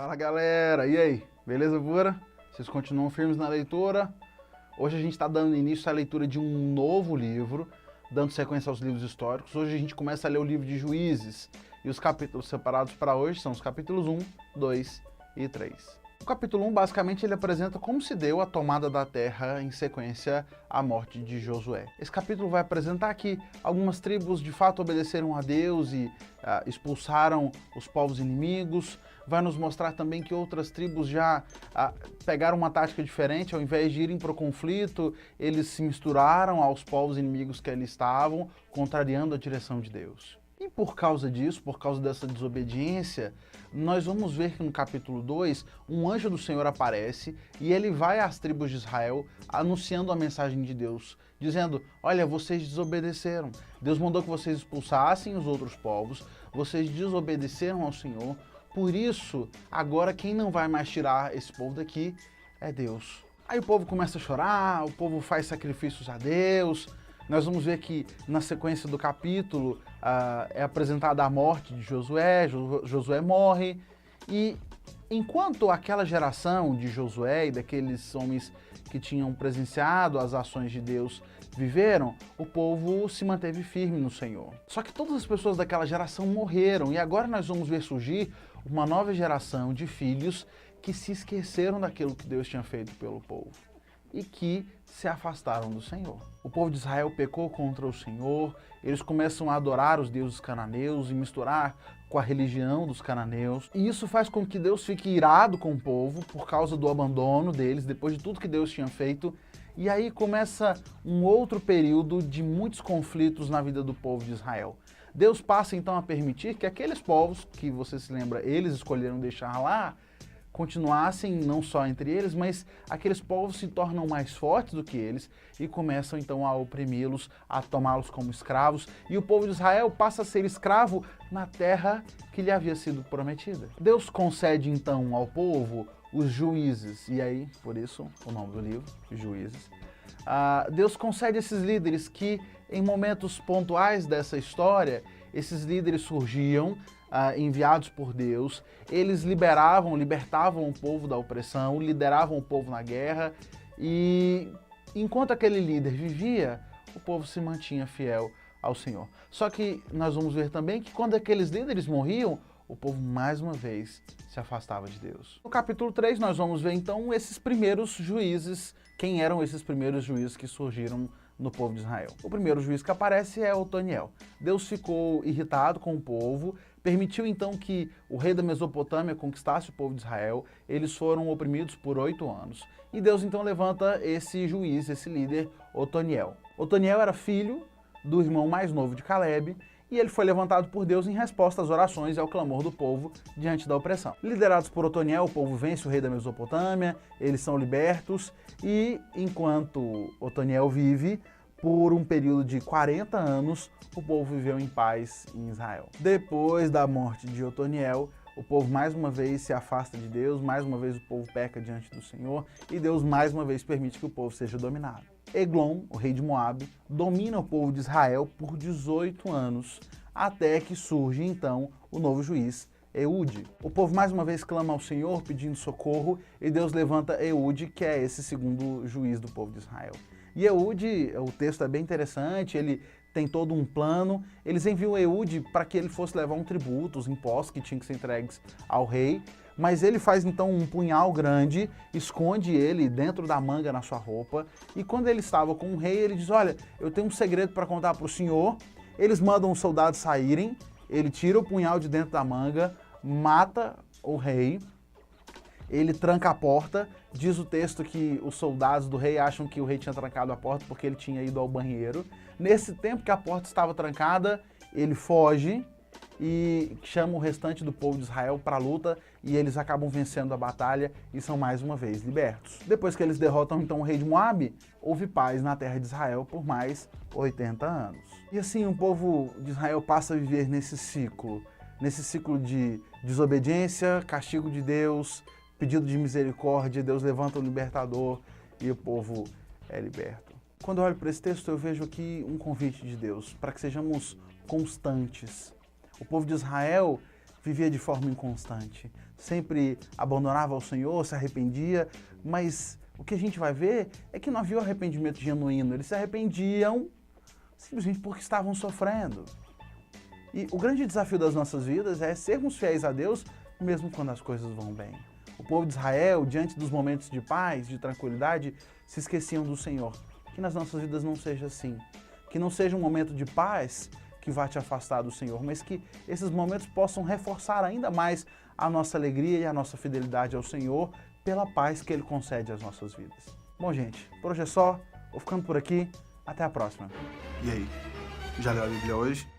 Fala galera, e aí? Beleza pura? Vocês continuam firmes na leitura? Hoje a gente está dando início à leitura de um novo livro, dando sequência aos livros históricos. Hoje a gente começa a ler o livro de Juízes e os capítulos separados para hoje são os capítulos 1, 2 e 3. O capítulo 1 basicamente ele apresenta como se deu a tomada da terra em sequência à morte de Josué. Esse capítulo vai apresentar que algumas tribos de fato obedeceram a Deus e expulsaram os povos inimigos. Vai nos mostrar também que outras tribos já pegaram uma tática diferente, ao invés de irem para o conflito, eles se misturaram aos povos inimigos que ali estavam, contrariando a direção de Deus. E por causa disso, por causa dessa desobediência, nós vamos ver que no capítulo 2, um anjo do Senhor aparece e ele vai às tribos de Israel anunciando a mensagem de Deus, dizendo, olha, vocês desobedeceram. Deus mandou que vocês expulsassem os outros povos, vocês desobedeceram ao Senhor, por isso, agora quem não vai mais tirar esse povo daqui é Deus. Aí o povo começa a chorar, o povo faz sacrifícios a Deus. Nós vamos ver que na sequência do capítulo é apresentada a morte de Josué, Josué morre. E enquanto aquela geração de Josué e daqueles homens que tinham presenciado as ações de Deus viveram, o povo se manteve firme no Senhor. Só que todas as pessoas daquela geração morreram e agora nós vamos ver surgir uma nova geração de filhos que se esqueceram daquilo que Deus tinha feito pelo povo e que se afastaram do Senhor. O povo de Israel pecou contra o Senhor, eles começam a adorar os deuses cananeus e misturar com a religião dos cananeus. E isso faz com que Deus fique irado com o povo por causa do abandono deles, depois de tudo que Deus tinha feito. E aí começa um outro período de muitos conflitos na vida do povo de Israel. Deus passa então a permitir que aqueles povos, que você se lembra, eles escolheram deixar lá, continuassem não só entre eles, mas aqueles povos se tornam mais fortes do que eles e começam então a oprimi-los, a tomá-los como escravos, e o povo de Israel passa a ser escravo na terra que lhe havia sido prometida. Deus concede então ao povo os juízes, e aí, por isso, o nome do livro, Juízes. Deus concede esses líderes que, em momentos pontuais dessa história, esses líderes surgiam, enviados por Deus, eles libertavam o povo da opressão, lideravam o povo na guerra e enquanto aquele líder vivia, o povo se mantinha fiel ao Senhor. Só que nós vamos ver também que quando aqueles líderes morriam, o povo mais uma vez se afastava de Deus. No capítulo 3 nós vamos ver então esses primeiros juízes, quem eram esses primeiros juízes que surgiram no povo de Israel. O primeiro juiz que aparece é Otoniel. Deus ficou irritado com o povo, permitiu então que o rei da Mesopotâmia conquistasse o povo de Israel, eles foram oprimidos por 8 anos. E Deus então levanta esse juiz, esse líder, Otoniel. Otoniel era filho do irmão mais novo de Caleb, e ele foi levantado por Deus em resposta às orações e ao clamor do povo diante da opressão. Liderados por Otoniel, o povo vence o rei da Mesopotâmia, eles são libertos, e enquanto Otoniel vive, por um período de 40 anos, o povo viveu em paz em Israel. Depois da morte de Otoniel, o povo mais uma vez se afasta de Deus, mais uma vez o povo peca diante do Senhor, e Deus mais uma vez permite que o povo seja dominado. Eglon, o rei de Moabe, domina o povo de Israel por 18 anos, até que surge então o novo juiz, Eude. O povo mais uma vez clama ao Senhor pedindo socorro e Deus levanta Eude, que é esse segundo juiz do povo de Israel. E Eude, o texto é bem interessante, ele tem todo um plano. Eles enviam Eude para que ele fosse levar um tributo, os impostos que tinham que ser entregues ao rei, mas ele faz então um punhal grande, esconde ele dentro da manga na sua roupa, e quando ele estava com o rei, ele diz, olha, eu tenho um segredo para contar para o senhor. Eles mandam os soldados saírem, ele tira o punhal de dentro da manga, mata o rei, ele tranca a porta, diz o texto que os soldados do rei acham que o rei tinha trancado a porta porque ele tinha ido ao banheiro. Nesse tempo que a porta estava trancada, ele foge e chama o restante do povo de Israel para a luta e eles acabam vencendo a batalha e são mais uma vez libertos. Depois que eles derrotam então o rei de Moabe, houve paz na terra de Israel por mais 80 anos. E assim o povo de Israel passa a viver nesse ciclo de desobediência, castigo de Deus, pedido de misericórdia, Deus levanta o libertador e o povo é liberto. Quando eu olho para esse texto, eu vejo aqui um convite de Deus para que sejamos constantes. O povo de Israel vivia de forma inconstante, sempre abandonava o Senhor, se arrependia, mas o que a gente vai ver é que não havia um arrependimento genuíno, eles se arrependiam simplesmente porque estavam sofrendo. E o grande desafio das nossas vidas é sermos fiéis a Deus mesmo quando as coisas vão bem. O povo de Israel, diante dos momentos de paz, de tranquilidade, se esqueciam do Senhor. Que nas nossas vidas não seja assim. Que não seja um momento de paz que vá te afastar do Senhor, mas que esses momentos possam reforçar ainda mais a nossa alegria e a nossa fidelidade ao Senhor pela paz que Ele concede às nossas vidas. Bom, gente, por hoje é só. Vou ficando por aqui. Até a próxima. E aí, já leu a Bíblia hoje?